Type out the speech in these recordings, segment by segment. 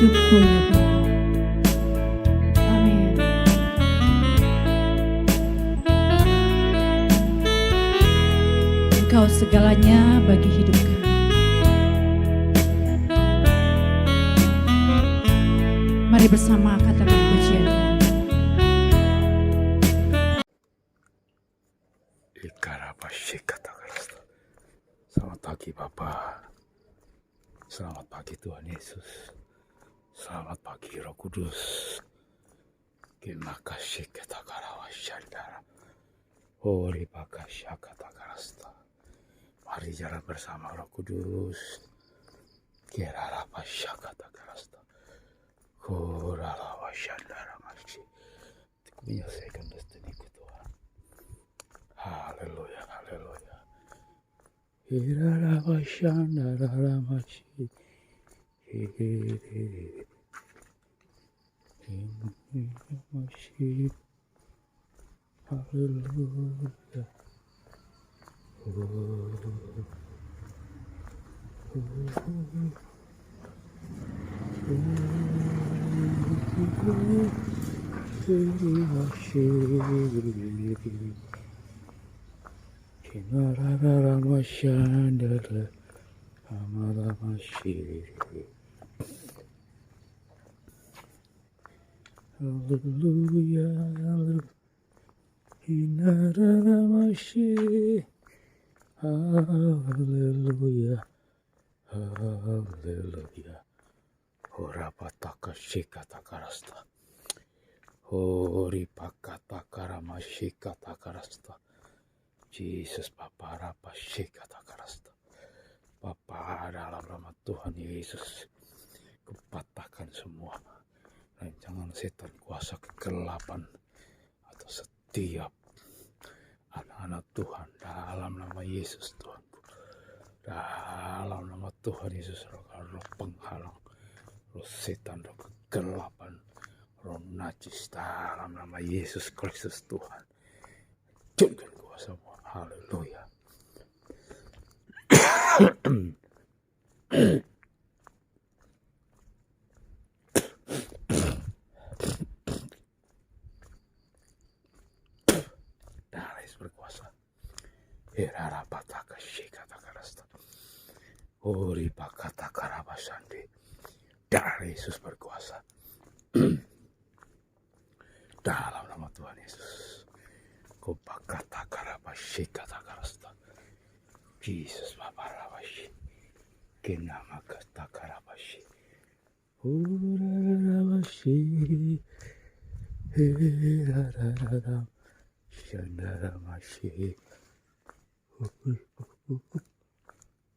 hidupku ya Bapa. Amin. Engkau segalanya bagi hidup kami. Mari bersama katakan pujian. Selamat pagi Bapa. Selamat pagi Tuhan Yesus. Selamat pagi Roh Kudus. Terima kasih kita karawasandara. Ori bakasya kata karasta. Mari jalan bersama Roh Kudus. Kira rapasya kata karasta. Kurala wasandara masih. Menyelesaikan destiniku Tuhan. Haleluya, haleluya. Kira wasandara masih. Masih. Haleluya. Kinarara mashandara amara masih. Haleluya, kinarara masih. Haleluya, haleluya. Ora pataka shikata karasta. Ori pakata karamashikata karasta. Jesus Bapa rapa shikata karasta. Bapa dalam nama Tuhan Yesus, kupatahkan semua rancangan setan, kuasa kegelapan atau setiap anak-anak Tuhan dalam nama Yesus Tuhanku. Dalam nama Tuhan Yesus, roh penghalang, roh setan, roh kegelapan, roh najis, dalam nama Yesus Kristus Tuhan. Hancurkan kuasamu. Haleluya. Darah Yesus berkuasa. Hirara pataka shikata karasta. Ori pakata karabasandi. Darah Yesus berkuasa. Dalam nama Tuhan Yesus. Kopakata karabashikata karasta. Jesus Bapa rabashi. Kenama kata karabashi. Urarabashi. Hirarararam. Shandaramashi.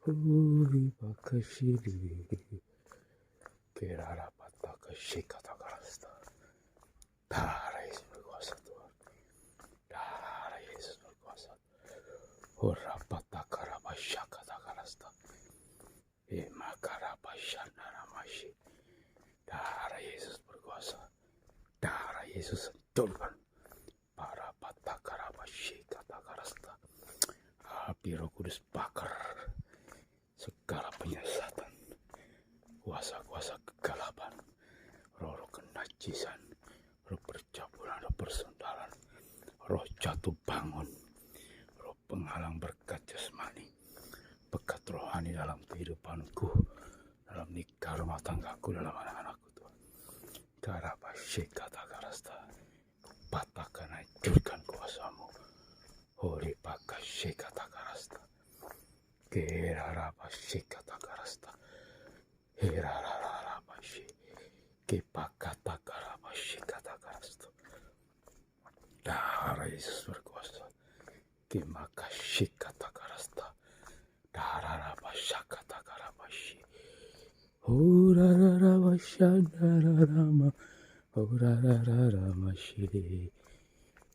Uri bakashiri. Kerara pataka shikata karasta. Darah Yesus berkuasa Tuhan. Darah Yesus berkuasa. Ora pataka rabashakata karasta. Makarabashandaramashi. Darah Yesus berkuasa. Darah Yesus sentuhkan para patakarabashikata karasta. Api Roh Kudus bakar segala penyesatan, kuasa-kuasa kegelapan, roh-roh kenajisan, roh percabulan, roh persendalan, roh jatuh bangun, roh penghalang berkat jasmani, berkat rohani dalam kehidupanku, dalam nikah rumah tanggaku, dalam anak-anakku Tuhan. Karabashikata karasta. Patahkan, hancurkan kuasamu. Hori pakashikata karasta. Kerarabashikata karasta. Hirararabashi. Kipakata karabashikata karasta. Darah Yesus berkuasa. Kimakashikata karasta. Dararabashakata karabashi. Urararabashandararama. Urarararamashi.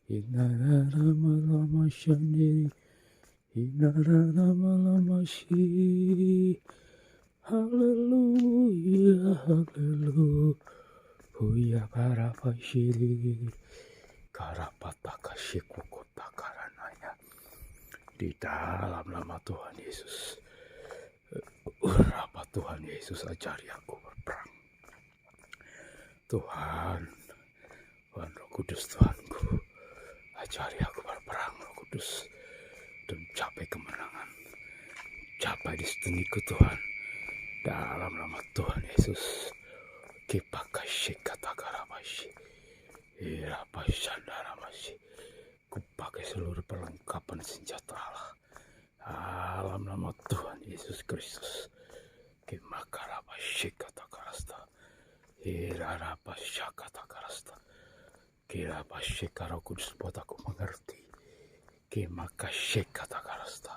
Inararamalamashani. Inararamalamasi. Haleluya, haleluya, barabashiri. Karapatakashikukutakaranaya. Di dalam nama Tuhan Yesus. Berapa Tuhan Yesus ajari aku berperang. Tuhan, Tuhan Roh Kudus Tuhanku, ajari aku berperang Roh Kudus dan capai kemenangan, capai destiniku Tuhan, dalam nama Tuhan Yesus. Kipakashi katakarabashi, irapashandaramashi. Kupakai seluruh perlengkapan senjata Allah, dalam nama Tuhan Yesus Kristus. Kimakarabashi katakarasta, irarapashakatakarasta. Kirabashi Roh Kudus buat aku mengerti. Kimakashi katakarasta.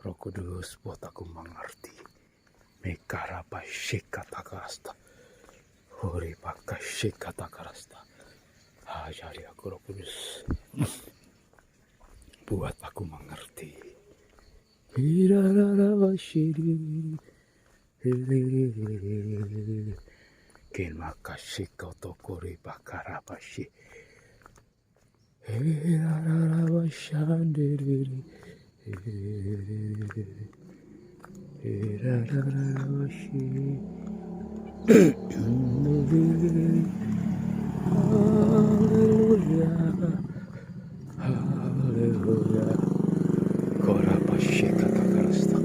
Roh Kudus buat aku mengerti. Mekarabashi katakarasta. Hori pakashi katakarasta. Ajari aku Roh Kudus, buat aku mengerti. Hirararabashi, kimakashi kotokori bakarabashi. Hirararabashandiri, hirararabashi. Haleluya, haleluya. Korabashi katakarasta.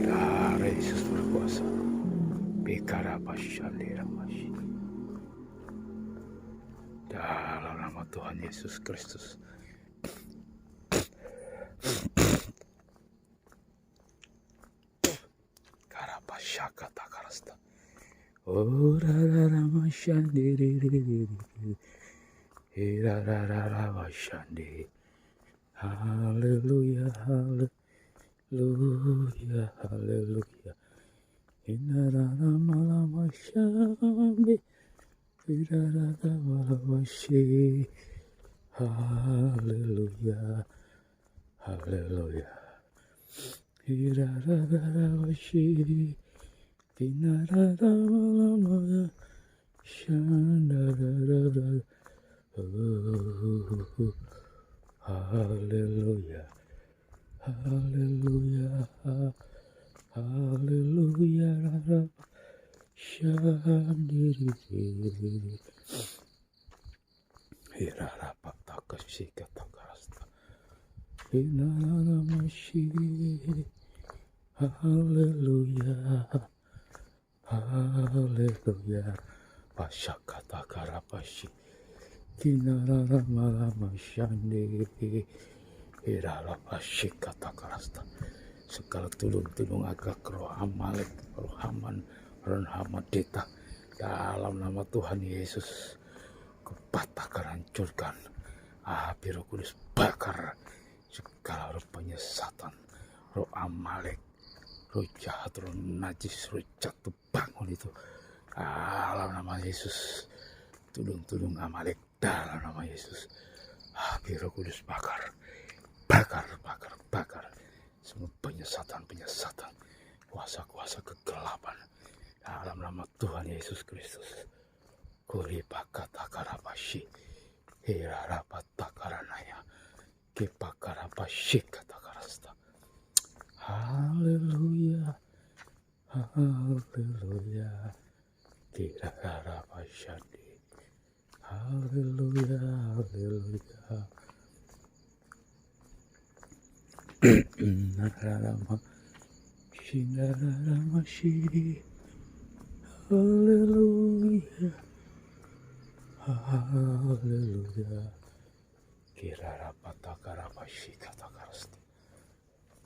Darah Yesus berkuasa. Bikarabashandiramashi. Dalam nama Tuhan Yesus Kristus. Karabashakatakarasta. Orararamashandiriri. Irarararabashandi. Haleluya, haleluya, haleluya. Inararamalamasyandi. Irararamalamashi. Haleluya, haleluya. Irarararabashi. Inararamalamasyandara. Haleluya, haleluya, haleluya. Shandiri, hirarapatakashi katakarasta. Inanamashi. Haleluya, haleluya. Pashakatakarapashi. Kinararamalamasyandi. Hirarapashikatakarasta. Segala tulung-tulung agak roh Amalek, roh Haman, roh Hamadeta, dalam nama Tuhan Yesus kupatahkan, hancurkan. Api Roh Kudus bakar segala roh penyesatan, roh Amalek, roh jahat, roh najis, roh jatuh bangun itu, dalam nama Yesus. Tulung-tulung Amalek, dalam nama Yesus. Api Roh Kudus bakar, bakar, bakar, bakar semua penyesatan, kuasa-kuasa kegelapan, dalam nama Tuhan Yesus Kristus. Kuripakatagarabashi, hirarapatakaranaya, kipakarabashi katakarasta. Haleluya, haleluya. Kirarabashandi. Haleluya, haleluya. Nararama, shinararamashi. Haleluya, haleluya. Kirarapatagarabashi katakarasta.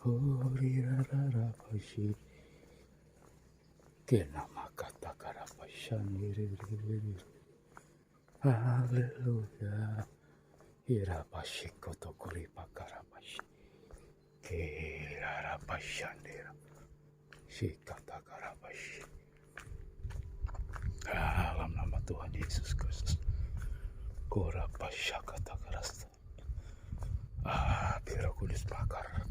Horirararabashi. Kenamakatakarabashandi. Haleluya. Irabashi kotokuri pakarabashi. Kirarabashandira. Shikatakarabashi. Dalam nama Tuhan Yesus Kristus. Korabashakatakarasta. Roh Kudus bakar.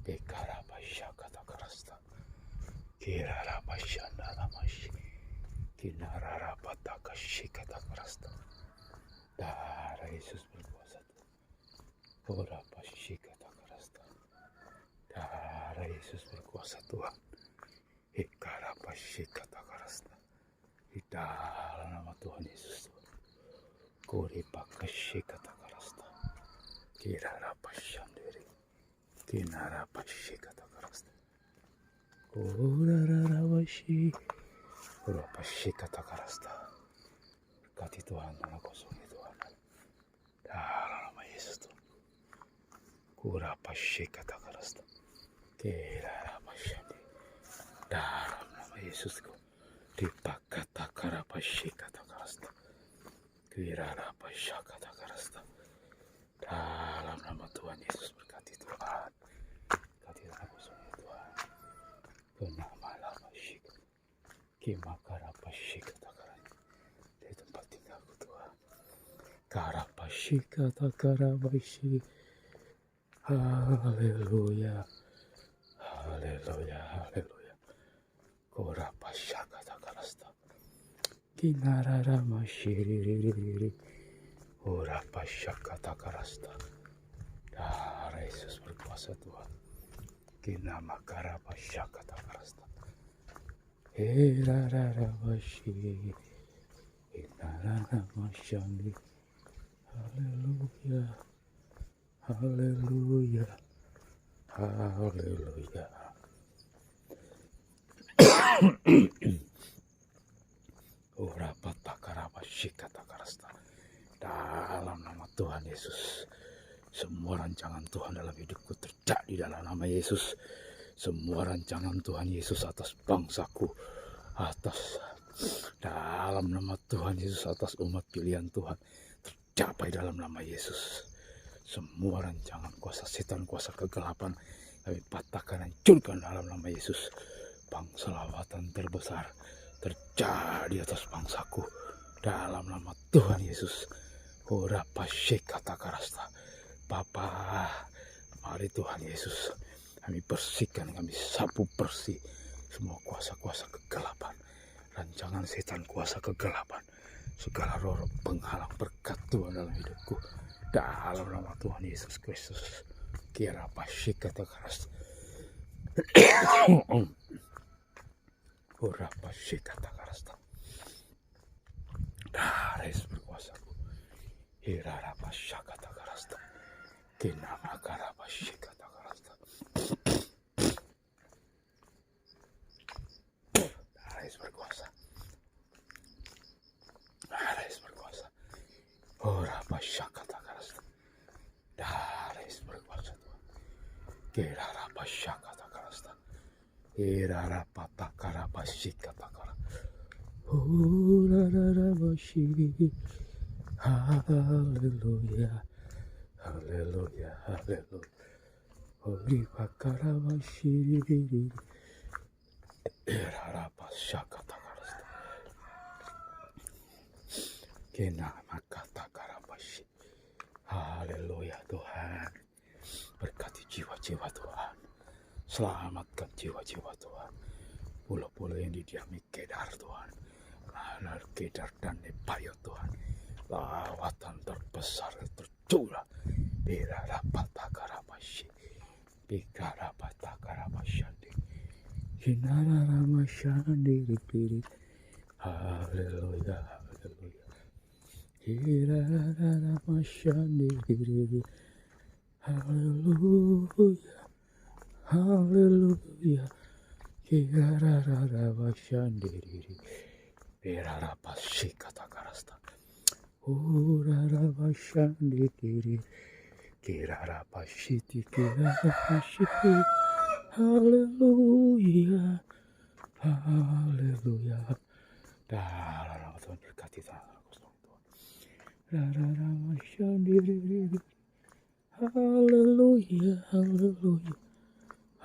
Bekarabashakatakarasta. Kirarabashandaramashi. Kinararapatakashi-katakarasta. Darah Yesus berkuasa. Korabashikatakarasta. Darah Yesus berkuasa Tuhan. Ikarabashikatakarasta. Di dalam nama Tuhan Yesus. Kori pakashi kata karasta. Kirara pashandiri. Kinara pashi kata karasta. Kurara washi. Kura pashi kata karasta. Berkati Tuhan tanah kosong Tuhan. Dalam nama Yesus Tuhan. Kura pashi kata karasta. Kirara pashandiri. Dalam nama Yesus Tuhan. Dipakata karapashi kata karasta. Kirara pasha kata karasta. Dalam nama Tuhan Yesus berkati Tuhan. Berkati tanah kosongnya Tuhan. Kenama lapashi. Kimakara pashi kata karanya. Di tempat tinggalku Tuhan. Karapashi kata karapashi. Haleluya. Haleluya. Haleluya. Kora pasha kata karasta. Kinarara mashiriri. Kora pasha kata karasta. Darah Yesus berkuasa Tuhan. Kinama kara pasha kata karasta. Herarara mashi. Kinarara mashandi. Haleluya. Haleluya. Haleluya. Ora patakara kata karasta. Dalam nama Tuhan Yesus, semua rancangan Tuhan dalam hidupku terjadi dalam nama Yesus. Semua rancangan Tuhan Yesus atas bangsaku, atas dalam nama Tuhan Yesus, atas umat pilihan Tuhan tercapai dalam nama Yesus. Semua rancangan kuasa setan, kuasa kegelapan kami patahkan, hancurkan dalam nama Yesus. Bangsa lawatan terbesar terjadi atas bangsaku dalam nama Tuhan Yesus. Ora pashe kata karasta. Bapa, mari Tuhan Yesus, kami bersihkan, kami sapu bersih semua kuasa-kuasa kegelapan, rancangan setan, kuasa kegelapan, segala roh penghalang berkat Tuhan dalam hidupku dalam nama Tuhan Yesus Kristus. Kira pashe kata karasta. Ora pashe kata karasta. Dares berkuasaku. Hirara pasha kata karasta. Kinama kara pashe kata karasta. Dares berkuasa. Dares berkuasa. Ora pasha kata karasta. Dares berkuasa Tuhan. Kirara pasha kata karasta. Irara patakara pasika takara. Urara bashi. Haleluya. Haleluya. Haleluya. Ori pakara bashi. Irara pasaka takara. Kena makata karabashi. Haleluya Tuhan. Berkati jiwa-jiwa Tuhan. Selamatkan jiwa-jiwa Tuhan. Pulau-pulau yang didiami Kedar Tuhan. Lanar Kedar dan Nebayo Tuhan. Lawatan terbesar tercurah. Birara patakarabashi. Bikara patakarabasyandi. Hinara ramasyandi dipiri. Haleluya. Haleluya. Hirara ramasyandi dipiri. Haleluya. Haleluya. Kirarara bashandiri. Berara pasika takarasta. Urara bashandiri. Kirara pasiti kirara pasiti. Haleluya. Haleluya. Dalam Tuhan berkati tangan kosong Tuhan. Rara bashandiri. Haleluya. Haleluya.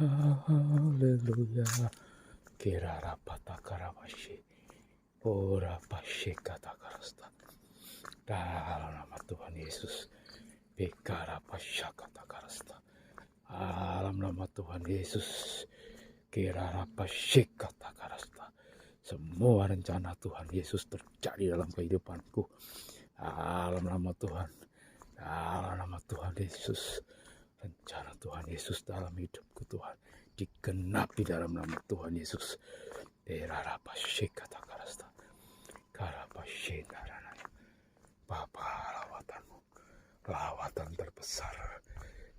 Haleluya. Kirara patakarabashi. Ora pashe katakarasta. Dalam nama Tuhan Yesus. Bikara pasha katakarasta. Dalam nama Tuhan Yesus. Kirara pashe katakarasta. Semua rencana Tuhan Yesus terjadi dalam kehidupanku. Dalam nama Tuhan. Dalam nama Tuhan Yesus. Rencana Tuhan Yesus dalam hidupku Tuhan digenapi dalam nama Tuhan Yesus. Derara pashe katakarasta. Karapashendaranaya. Bapa, lawatanmu, lawatan terbesar.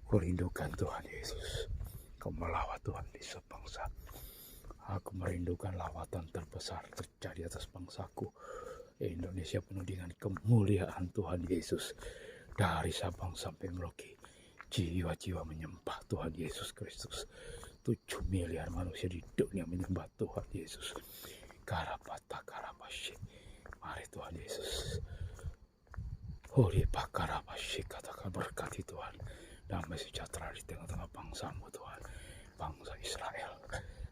Kurindukan Tuhan Yesus. Kau melawat Tuhan di sebangsa. Aku merindukan lawatan terbesar terjadi atas bangsaku. Indonesia penuh dengan kemuliaan Tuhan Yesus. Dari Sabang sampai Merauke, jiwa-jiwa menyembah Tuhan Yesus Kristus. 7 miliar manusia di dunia menyembah Tuhan Yesus. Karapata karapashe. Mari Tuhan Yesus. Hori pakarapashe, katakan berkati Tuhan. Damai sejahtera di tengah-tengah bangsamu Tuhan. Bangsa Israel.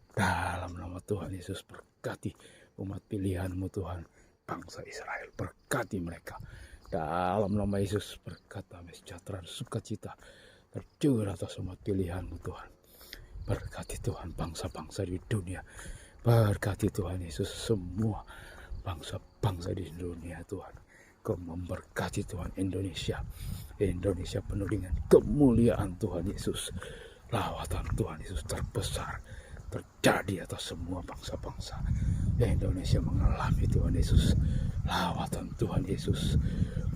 Dalam nama Tuhan Yesus, berkati umat pilihanmu Tuhan. Bangsa Israel, berkati mereka. Dalam nama Yesus, berkat damai sejahtera dan sukacita tercurah atas umat pilihanmu Tuhan. Berkati Tuhan bangsa-bangsa di dunia. Berkati Tuhan Yesus semua bangsa-bangsa di dunia Tuhan. Kau memberkati Tuhan Indonesia. Indonesia penuh dengan kemuliaan Tuhan Yesus. Lawatan Tuhan Yesus terbesar terjadi atas semua bangsa-bangsa. Indonesia mengalami Tuhan Yesus. Lawatan Tuhan Yesus.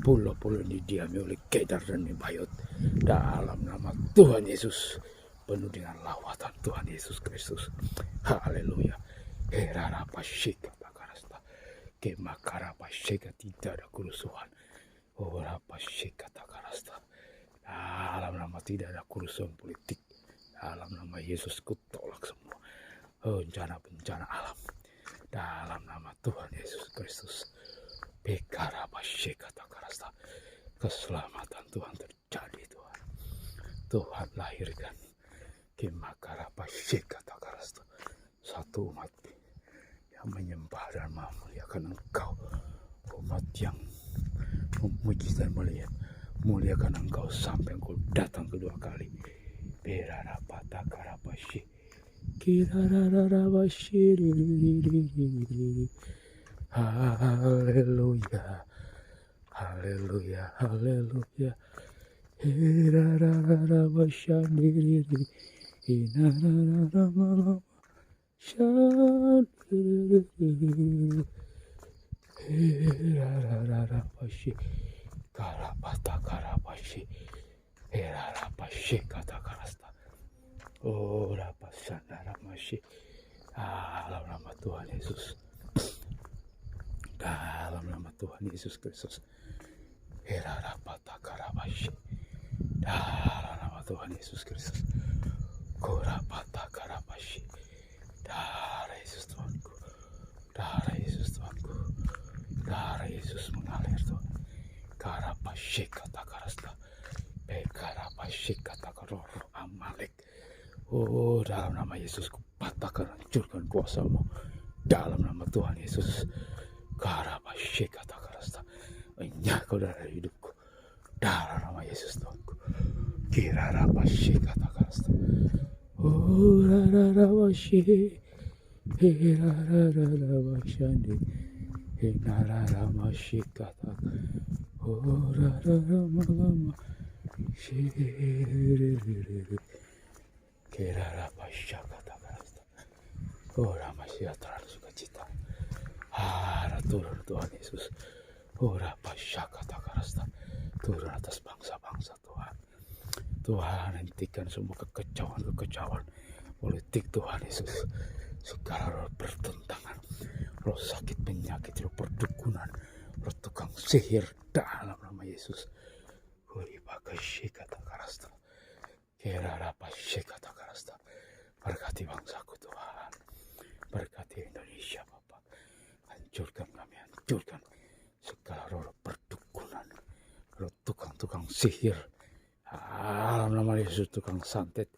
Pulau-pulau yang didiami oleh Kedar dan Nebayot. Dalam nama Tuhan Yesus. Penuh dengan lawatan Tuhan Yesus Kristus. Haleluya. Herarapashika takarasta. Kemakarapashika, tidak ada kerusuhan. Orapashika takarasta. Dalam nama tidak ada kerusuhan politik. Dalam nama Yesus kutolak semua bencana-bencana alam. Dalam nama Tuhan Yesus Kristus. Bekarapashika takarasta. Keselamatan Tuhan terjadi Tuhan. Tuhan lahirkan Kimakarapashika takarasta. Satu umat yang menyembah dan memuliakan Engkau. Umat yang memuji dan muliakan Engkau sampai Engkau datang kedua kali. Berarapata karapashi. Kirararabashi. Haleluya. Haleluya. Haleluya. Herararabashandiri. Inarararamalam. Shandiri. Herararabashi. Karapata karapashi. Herarabashi katakarasta. Ora pasandaramashi. Dalam nama Tuhan Yesus. Dalam nama Tuhan Yesus Kristus. Herarapata karapashi. Dalam nama Tuhan Yesus Kristus. Korapata karapashi. Darah Yesus Tuhanku. Darah Yesus Tuhanku. Darah Yesus mengalir Tuhan. Karapashi katakarasta. Bekarapashi katakaroro Amalek. Oh, dalam nama Yesus kupatahkan, hancurkan kuasamu. Dalam nama Tuhan Yesus. Karapashi katakarasta. Enyah kau dari hidupku. Dalam nama Yesus Tuhanku. Kirarapashi katakarasta. Oh, rararapashi. Hirarararabashandi. Hinararamashi katak. Oh, rararamalama. Shiriri. Kirarapasha katakarasta. Oh, Ramasyatrara sukacita. Turun Tuhan Yesus. Oh, Rapasha katakarasta. Turun atas bangsa-bangsa Tuhan. Tuhan hentikan semua kekecauan politik Tuhan Yesus. Segala roh pertentangan, roh sakit penyakit, roh perdukunan, roh tukang sihir dalam nama Yesus. Kuribakashi katakarasta. Kirarapashi katakarasta. Berkati bangsaku Tuhan. Berkati Indonesia Bapak. Hancurkan kami, hancurkan segala roh perdukunan, roh tukang-tukang sihir. Dalam nama Yesus, tukang santet,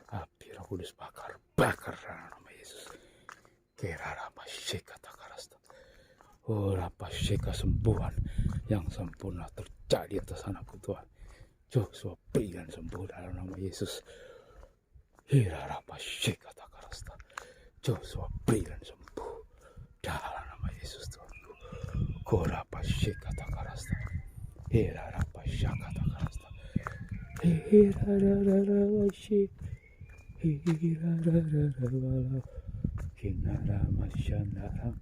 api Roh Kudus bakar dalam nama Yesus. Kirarapashi katakarasta. Oh, rapashi kesembuhan yang sempurna terjadi atas anakku Tuhan. Joshua beri dan sembuh dalam nama Yesus. Hirarapashi katakarasta. Joshua beri dan sembuh dalam nama Yesus Tuhan. Korapashi katakarasta. Hirarapashi katakarasta. Hirararapashi. Hirarararabala. Kinaramasyandarama.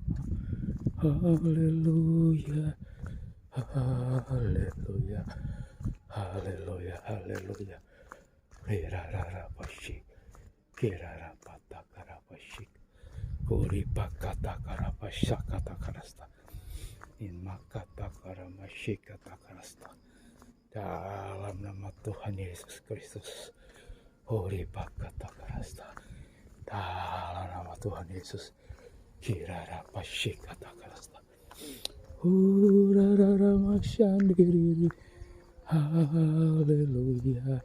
Haleluya, haleluya, haleluya, haleluya. Rerararabashi, kirarapatakarabashik, kuripakatakarabasyakatakarasta, inmakatakaramasyikatakarasta. Dalam nama Tuhan Yesus Kristus, kuripakatakarasta. Dalam nama Tuhan Yesus, kirarabasyikatakarasta. Hurararamasyandiriri. Haleluya,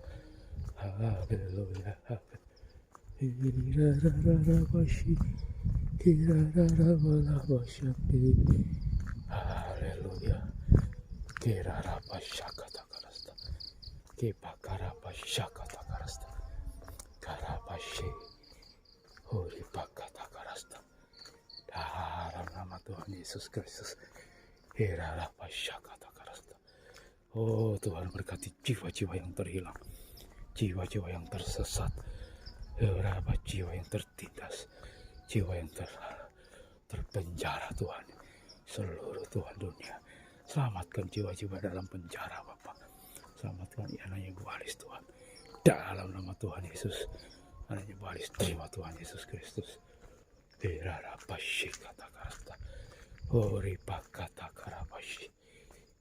haleluya, hirarararabashi, kirararabalabashandi. Haleluya, kirarabasyakatakarasta, kipakarabasyakatakarasta, karabashi, huripakatakarasta. Dalam nama Tuhan Yesus Kristus, hirarabasyakatakarasta. Oh Tuhan, berkati jiwa-jiwa yang terhilang, jiwa-jiwa yang tersesat, beberapa jiwa yang tertindas, jiwa yang terpenjara Tuhan, seluruh Tuhan dunia. Selamatkan jiwa-jiwa dalam penjara Bapa. Selamatkan anaknya Ibu Alis Tuhan. Dalam nama Tuhan Yesus, anaknya Ibu Alis terima Tuhan Yesus Kristus. Hirarabashi katakarasta, horipakatakarabasi.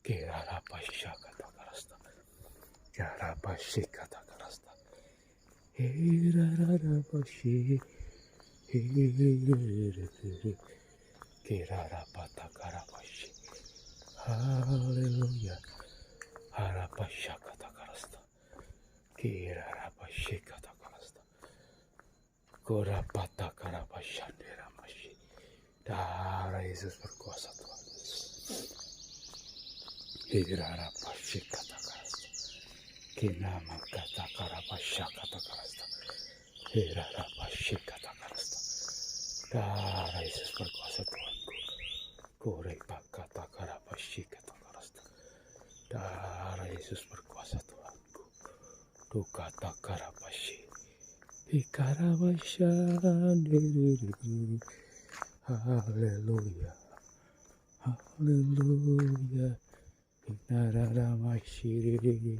Kirarabasyakatakarasta, karabasyakatakarasta, hirararabashi, kirarapatakarabasi. Haleluya, harabasyakatakarasta, kirarabasyakatakarasta, korapatakarabasyanderamashi. Darah Yesus berkuasa Tuhan. Hirarabasyakatakarasta, kinamakatakarabasyakatakarasta, hirarabasyakatakarasta. Darah Yesus berkuasa Tuhanku. Korepakatakarabashikatakarasta. Darah Yesus berkuasa Tuhanku. Dukatakarabasyi. Ikarabasyandiriri. Haleluya, haleluya. Inararamasiriri.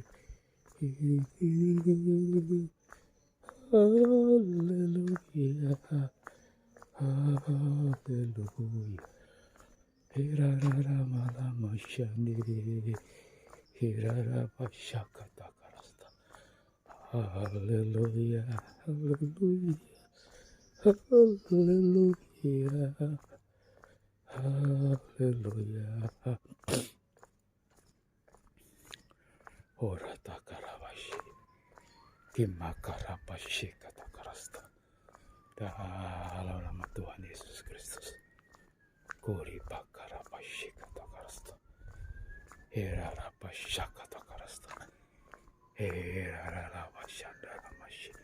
Haleluya, haleluya. Hirararamalamasyandiri. Hirarabasyakatakarasta. Haleluya, haleluya, haleluya, haleluya. Oratakarabashi, kimakarabashi katakarasta. Dalam nama Tuhan Yesus Kristus, kuripakarabashi katakarasta, herarabasya katakarasta, herarabasyandaramashi,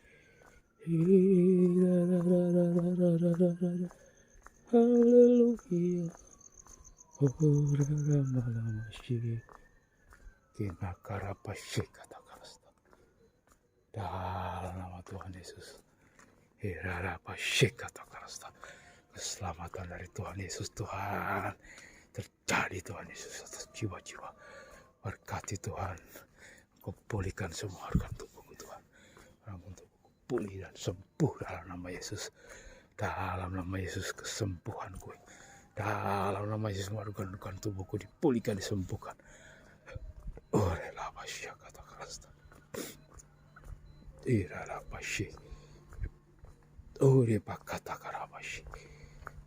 hirararararararara. Haleluya, oraramalamashi, kimakarabashi katakarasta. Dalam nama Tuhan Yesus, hirarabashikatakarasta. Keselamatan dari Tuhan Yesus, Tuhan terjadi Tuhan Yesus atas jiwa-jiwa. Berkati Tuhan, Kau pulihkan semua organ tubuhku Tuhan. Organ tubuhku pulih dan sembuh dalam nama Yesus. Dalam nama Yesus kesembuhanku. Dalam nama Yesus organ tubuhku dipulihkan, disembuhkan. Orelabashikatakarasta. Irarabashi, Uripakatakarabashi,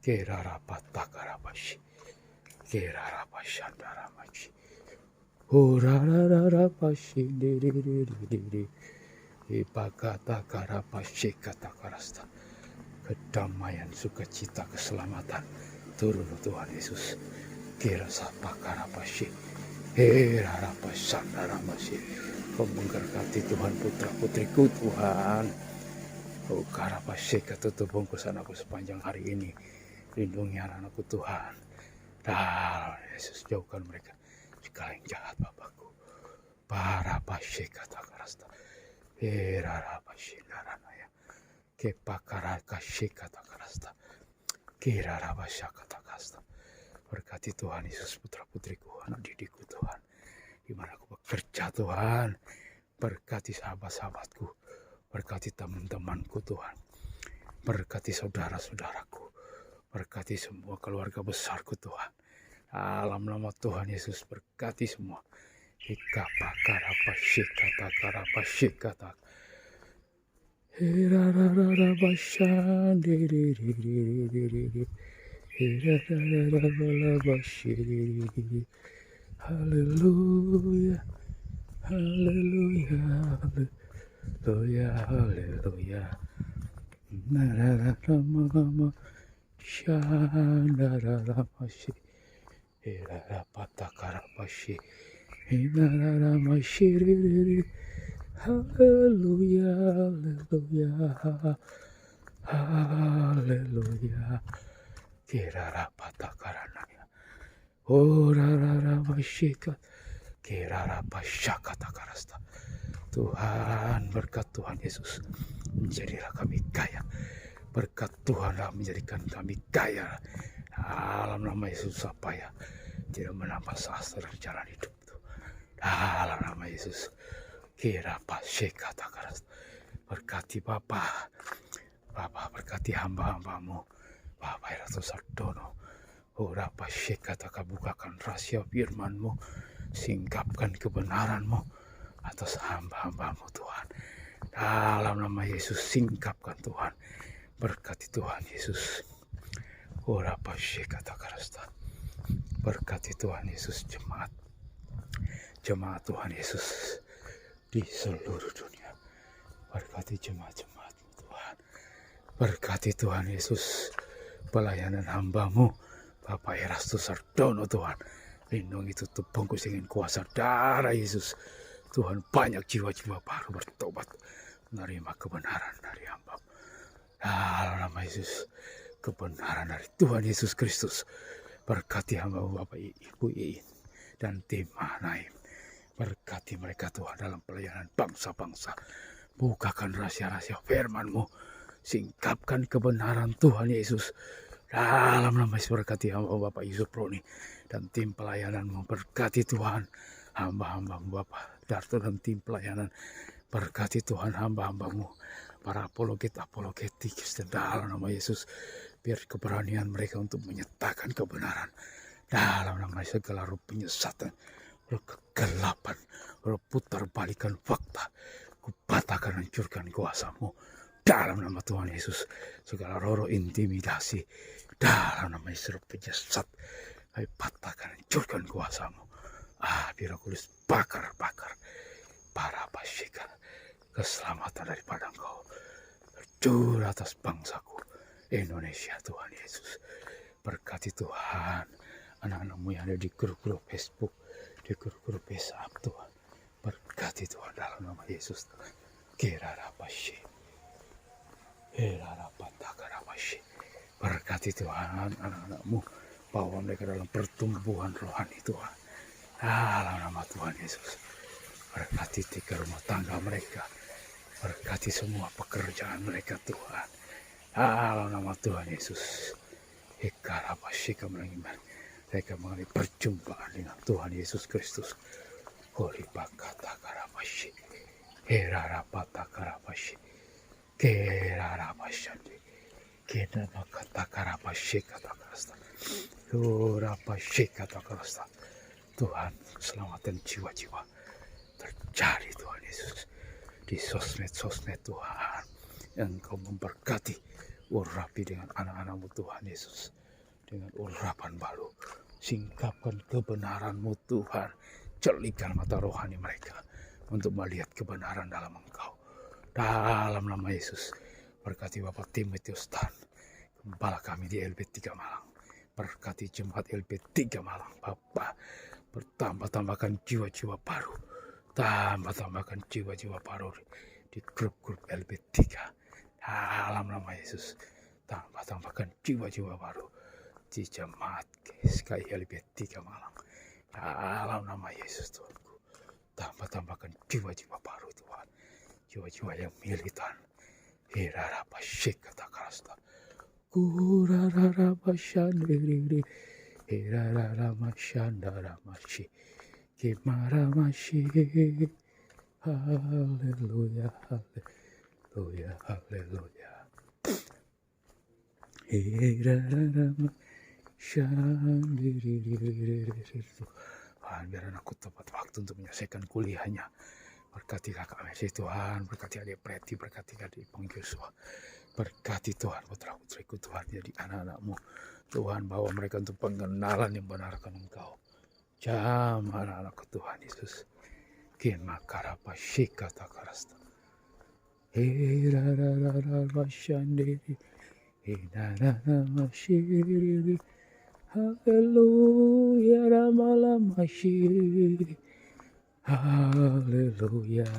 Kerarapatakarabashi, Kerarabashandaramashi, Urararabashi, Diri, Ipakatakarabashi katakarasta. Kedamaian, sukacita, keselamatan turun Tuhan Yesus. Kirasapakarabashi, Herarabashandaramashi. Kau memberkati Tuhan putra-putriku Tuhan. Oh karabasyika tutup bungkusan aku sepanjang hari ini. Lindungi anak-anakku Tuhan. Dalam Yesus jauhkan mereka segala yang jahat Bapakku. Parabasyika takarasta. Herarabashindaranaya. Kepakarakashika takarasta. Kirarabasyaka takarasta. Berkati Tuhan Yesus putra-putriku, anak didikku Tuhan. Di mana aku bekerja Tuhan. Berkati sahabat-sahabatku. Berkati teman-temanku Tuhan. Berkati saudara-saudaraku. Berkati semua keluarga besarku Tuhan. Dalam nama Tuhan Yesus berkati semua. Ika pakara pasyikata kara pasyikata. Hirarara basyandiriri. Hirarara basyiriri. Haleluya. Haleluya. Haleluya. Haleluya. Nararama syandarara masyi. Hirara patakara pasyi. Hirarara masyiriri. Haleluya, haleluya, haleluya. Kirara patakaranaya. Orara masyika. Kirara pasyakata karasta. Tuhan, berkat Tuhan Yesus, menjadilah kami kaya. Berkat Tuhanlah menjadikan kami kaya. Dalam nama Yesus supaya tidak menambah sastra jalan hidup. Dalam nama Yesus. Kira pasyika takaras. Berkati Bapa. Bapa berkati hamba-hambamu. Bapa Erato Sardono. Ora pasyika takabukakan rahasia firman-Mu. Singkapkan kebenaran-Mu atas hamba-hambamu Tuhan. Dalam nama Yesus singkapkan Tuhan. Berkati Tuhan Yesus. Ora pasyika takarasta. Berkati Tuhan Yesus jemaat. Jemaat Tuhan Yesus di seluruh dunia. Berkati jemaat-jemaat Tuhan. Berkati Tuhan Yesus pelayanan hamba-Mu Bapak Erastus Sardono Tuhan. Lindungi tutup bungkus dengan kuasa darah Yesus. Tuhan, banyak jiwa-jiwa baru bertobat menerima kebenaran dari hamba. Dalam nama Yesus, kebenaran dari Tuhan Yesus Kristus. Berkati hamba Bapak Ibu Iin dan tim Naim. Berkati mereka Tuhan dalam pelayanan bangsa-bangsa. Bukakan rahasia-rahasia firman-Mu. Singkapkan kebenaran Tuhan Yesus. Dalam nama Yesus berkati hamba Bapak Yusuf Roni dan tim pelayanan-Mu. Berkati Tuhan hamba-hamba-Mu Bapak Darto dan tim pelayanan. Berkati Tuhan hamba-hamba-Mu. Para apologetik dalam nama Yesus. Biar keberanian mereka untuk menyatakan kebenaran. Dalam nama segala ruh penyesatan. Kegelapan, putar balikan fakta, kupatahkan hancurkan kuasa-Mu dalam nama Tuhan Yesus. Segala roh intimidasi dalam nama Yesus penyesat, kami patahkan hancurkan kuasa-Mu. Biar kulis bakar para pasyika, keselamatan daripada Engkau terjun atas bangsaku Indonesia Tuhan Yesus. Berkati Tuhan anak-anak-Mu yang ada di grup-grup Facebook, di grup-grup WhatsApp Tuhan. Berkati Tuhan dalam nama Yesus. Kirarapasyi. Kirarapatakarapashi. Berkati Tuhan anak-anak-Mu. Bawa mereka dalam pertumbuhan rohani Tuhan. Dalam nama Tuhan Yesus. Berkati tiga rumah tangga mereka. Berkati semua pekerjaan mereka Tuhan. Dalam nama Tuhan Yesus. Ikarapasyi kemenangan. Mereka mengalami perjumpaan dengan Tuhan Yesus Kristus. Hori bakata karapashi. Herarapata karapashi. Kerarapasyandi. Kena bakata karapashi kata karasta. Hurapashi kata karasta. Tuhan, keselamatan jiwa-jiwa terjadi Tuhan Yesus. Di sosmed-sosmed Tuhan. Engkau memberkati. Urapi dengan anak-anak-Mu Tuhan Yesus. Dengan urapan baru. Singkapkan kebenaran-Mu Tuhan. Celikan mata rohani mereka. Untuk melihat kebenaran dalam Engkau. Dalam nama Yesus. Berkati Bapak Timotius Tan. Gembala kami di LB3 Malang. Berkati jemaat LB3 Malang. Bapak. Bertambah-tambahkan jiwa-jiwa baru. Tambah-tambahkan jiwa-jiwa baru. Di grup-grup LB3. Dalam nama Yesus. Tambah-tambahkan jiwa-jiwa baru. Di jemaat SKI LB3 Malang. Dalam nama Yesus Tuhanku. Tambah-tambahkan jiwa-jiwa baru Tuhan. Jiwa-jiwa yang militan. Hirarapashik kata karasta. Kurararapashandiri. Hiraramashandaramashi. Kimaramashi. Haleluya, haleluya, haleluya. Tuhan, biar anakku tepat waktu untuk menyelesaikan kuliahnya. Berkati kakak Messi Tuhan, berkati adik Preti, berkati adik Bang Joshua. Berkati Tuhan putra-putriku Tuhan, jadi anak-anakmu Tuhan, bawa mereka untuk pengenalan yang benar akan Engkau. Jam anak-anakku Tuhan Yesus. Kima karapa shika takarasta. Hirarararashandiri. Hinararamasiri. Haleluya ramalamashiri. Haleluya.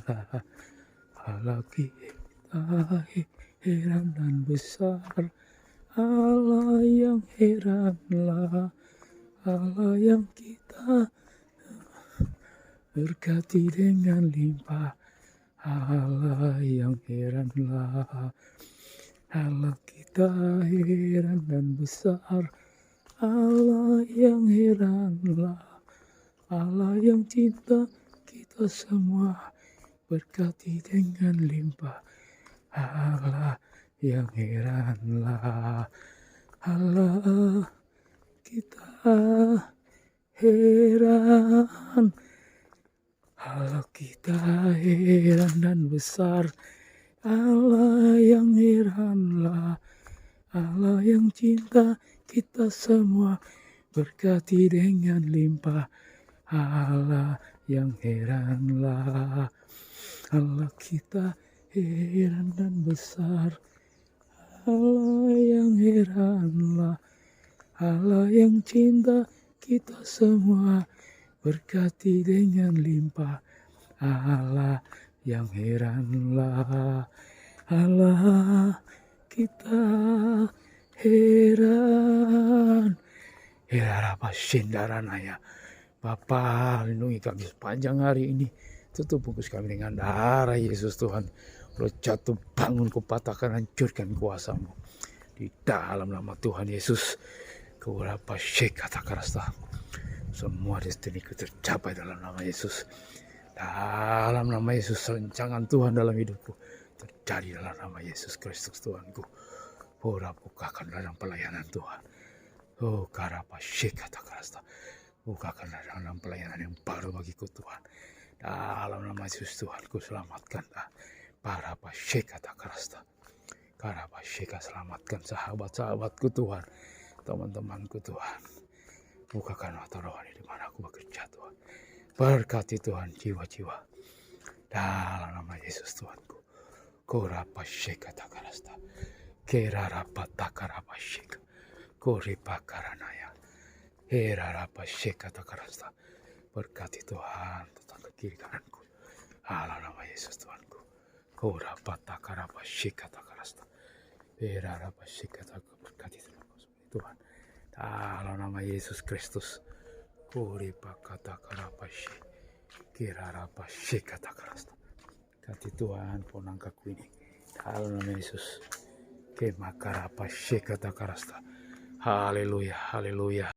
Allah kita heran dan besar. Allah yang heranlah. Allah yang kita berkati dengan limpah. Allah yang heranlah. Allah kita heran dan besar. Allah yang heranlah. Allah yang cinta kita semua, berkati dengan limpah. Allah yang heranlah. Allah kita heran. Allah kita heran dan besar. Allah yang heranlah. Allah yang cinta kita semua, berkati dengan limpah. Allah yang heranlah. Allah kita heran dan besar. Allah yang heranlah. Allah yang cinta kita semua, berkati dengan limpah. Allah yang heranlah. Allah kita heran. Hirarapasindaranaya. Bapa, lindungi kami sepanjang hari ini. Tutup bungkus kami dengan darah Yesus Tuhan. Roh jatuh bangun, kupatahkan, hancurkan kuasa-Mu. Di dalam nama Tuhan Yesus. Kurapashikatakaraста. Semua destiniku tercapai dalam nama Yesus. Dalam nama Yesus, rencangan Tuhan dalam hidupku terjadi dalam nama Yesus Kristus Tuhanku. Pura bukakan ladang pelayanan Tuhan. Oh, karapashikatakaraста. Bukakan ladang pelayanan yang baru bagiku Tuhan. Dalam nama Yesus Tuhanku, selamatkanlah para pashikatakaraста. Karapashika, selamatkan sahabat-sahabatku Tuhan. Teman-temanku Tuhan. Bukakan mata rohani di mana aku bekerja Tuhan. Berkati Tuhan jiwa-jiwa. Dalam nama Yesus Tuhanku. Kurapashikatakaraста. Kerarapatakarapashika. Kuripakaranaya. Herarapashikatakaraста. Berkati Tuhan tentang ke kiri kananku. Dalam nama Yesus Tuhanku. Kurapatakarapashikatakaraста. Herarapashikatakaraста. Berkati Tuhan. Dalam nama Yesus Kristus. Kuripakatakarapashi. Kirarapashikatakaraста. Berkati Tuhan ponangkaku ini. Dalam nama Yesus. Kemakarapashikatakaraста. Haleluya, haleluya.